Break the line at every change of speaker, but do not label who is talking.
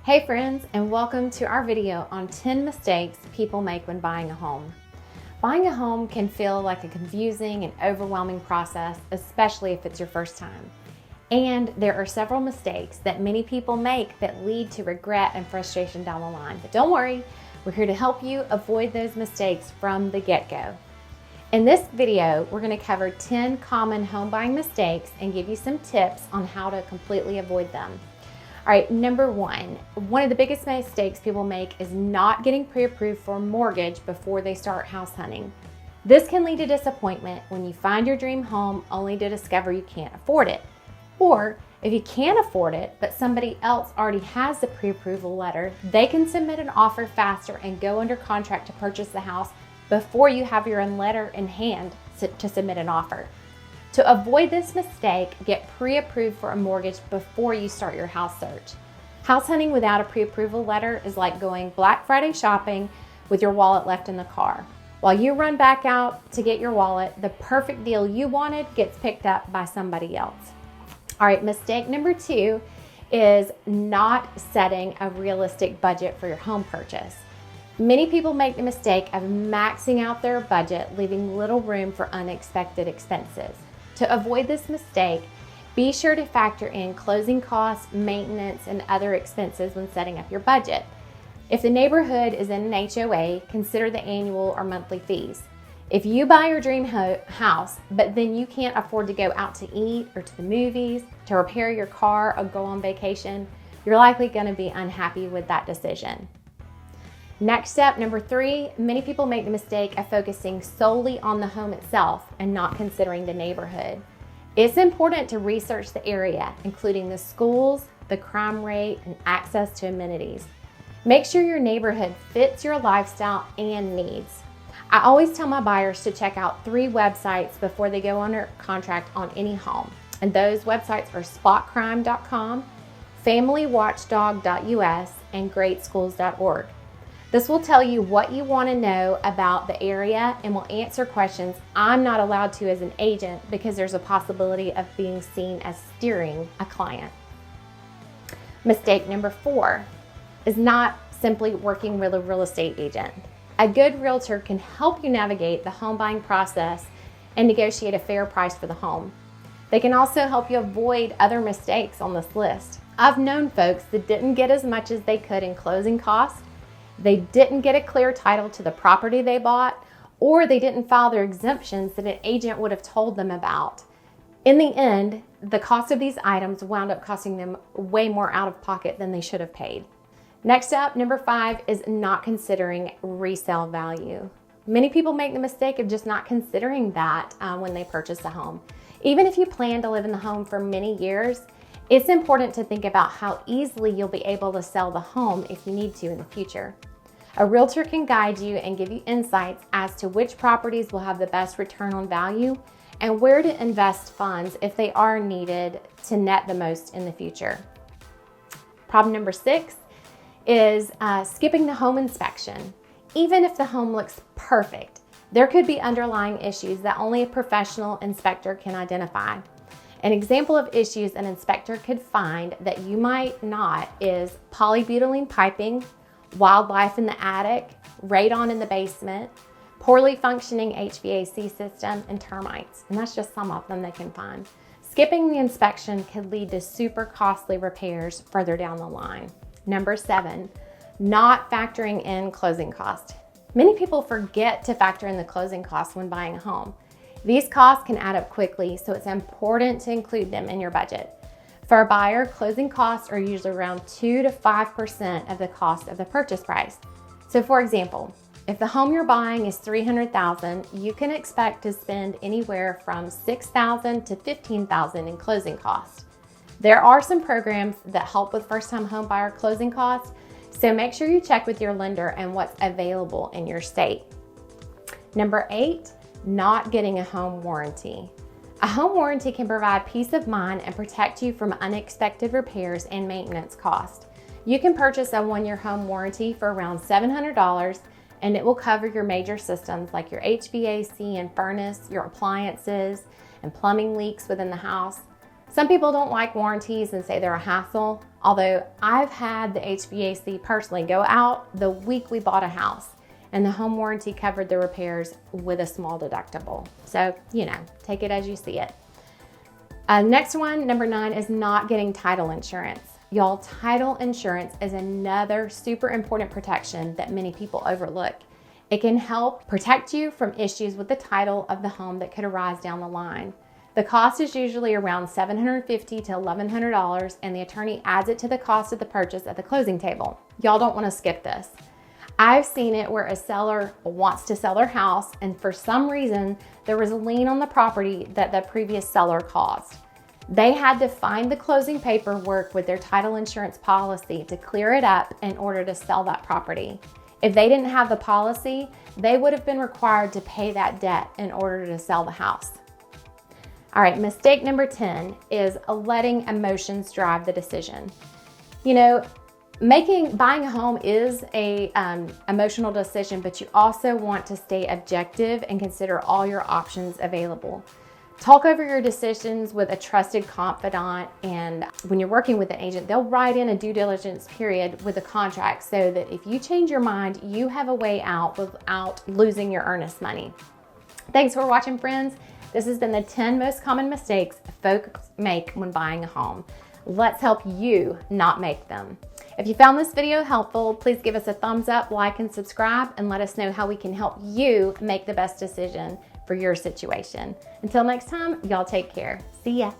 Hey friends, and welcome to our video on 10 mistakes people make when buying a home. Buying a home can feel like a confusing and overwhelming process, especially if it's your first time. And there are several mistakes that many people make that lead to regret and frustration down the line. But don't worry, we're here to help you avoid those mistakes from the get-go. In this video, we're going to cover 10 common home buying mistakes and give you some tips on how to completely avoid them. All right, number one of the biggest mistakes people make is not getting pre-approved for a mortgage before they start house hunting. This can lead to disappointment when you find your dream home only to discover you can't afford it. Or if you can afford it, but somebody else already has the pre-approval letter, they can submit an offer faster and go under contract to purchase the house before you have your own letter in hand to submit an offer. To avoid this mistake, get pre-approved for a mortgage before you start your house search. House hunting without a pre-approval letter is like going Black Friday shopping with your wallet left in the car. While you run back out to get your wallet, the perfect deal you wanted gets picked up by somebody else. All right, mistake number 2 is not setting a realistic budget for your home purchase. Many people make the mistake of maxing out their budget, leaving little room for unexpected expenses. To avoid this mistake, be sure to factor in closing costs, maintenance, and other expenses when setting up your budget. If the neighborhood is in an HOA, consider the annual or monthly fees. If you buy your dream house, but then you can't afford to go out to eat or to the movies, to repair your car or go on vacation, you're likely going to be unhappy with that decision. Next step, number 3, many people make the mistake of focusing solely on the home itself and not considering the neighborhood. It's important to research the area, including the schools, the crime rate, and access to amenities. Make sure your neighborhood fits your lifestyle and needs. I always tell my buyers to check out 3 websites before they go under contract on any home. And those websites are spotcrime.com, familywatchdog.us, and greatschools.org. This will tell you what you want to know about the area and will answer questions I'm not allowed to as an agent because there's a possibility of being seen as steering a client. Mistake number 4 is not simply working with a real estate agent. A good realtor can help you navigate the home buying process and negotiate a fair price for the home. They can also help you avoid other mistakes on this list. I've known folks that didn't get as much as they could in closing costs. They didn't get a clear title to the property they bought, or they didn't file their exemptions that an agent would have told them about. In the end, the cost of these items wound up costing them way more out of pocket than they should have paid. Next up, number 5 is not considering resale value. Many people make the mistake of just not considering that when they purchase a home. Even if you plan to live in the home for many years, it's important to think about how easily you'll be able to sell the home if you need to in the future. A realtor can guide you and give you insights as to which properties will have the best return on value and where to invest funds if they are needed to net the most in the future. Problem number 6 is skipping the home inspection. Even if the home looks perfect, there could be underlying issues that only a professional inspector can identify. An example of issues an inspector could find that you might not is polybutylene piping, wildlife in the attic, radon in the basement, poorly functioning HVAC system, and termites. And that's just some of them they can find. Skipping the inspection could lead to super costly repairs further down the line. Number 7, not factoring in closing costs. Many people forget to factor in the closing costs when buying a home. These costs can add up quickly, so it's important to include them in your budget. For a buyer, closing costs are usually around 2 to 5% of the cost of the purchase price. So for example, if the home you're buying is $300,000, you can expect to spend anywhere from $6,000 to $15,000 in closing costs. There are some programs that help with first-time home buyer closing costs, so make sure you check with your lender and what's available in your state. Number 8, not getting a home warranty. A home warranty can provide peace of mind and protect you from unexpected repairs and maintenance costs. You can purchase a 1-year home warranty for around $700 and it will cover your major systems like your HVAC and furnace, your appliances, and plumbing leaks within the house. Some people don't like warranties and say they're a hassle, although I've had the HVAC personally go out the week we bought a house, and the home warranty covered the repairs with a small deductible. So, take it as you see it. Next one, number 9, is not getting title insurance. Y'all, title insurance is another super important protection that many people overlook. It can help protect you from issues with the title of the home that could arise down the line. The cost is usually around $750 to $1,100, and the attorney adds it to the cost of the purchase at the closing table. Y'all don't want to skip this. I've seen it where a seller wants to sell their house, and for some reason, there was a lien on the property that the previous seller caused. They had to find the closing paperwork with their title insurance policy to clear it up in order to sell that property. If they didn't have the policy, they would have been required to pay that debt in order to sell the house. All right, mistake number 10 is letting emotions drive the decision. Buying a home is a emotional decision, but you also want to stay objective and consider all your options available. Talk over your decisions with a trusted confidant, and when you're working with an agent, they'll write in a due diligence period with a contract so that if you change your mind, you have a way out without losing your earnest money. Thanks for watching, friends. This has been the 10 most common mistakes folks make when buying a home. Let's help you not make them. If you found this video helpful, please give us a thumbs up, like, and subscribe, and let us know how we can help you make the best decision for your situation. Until next time, y'all take care. See ya.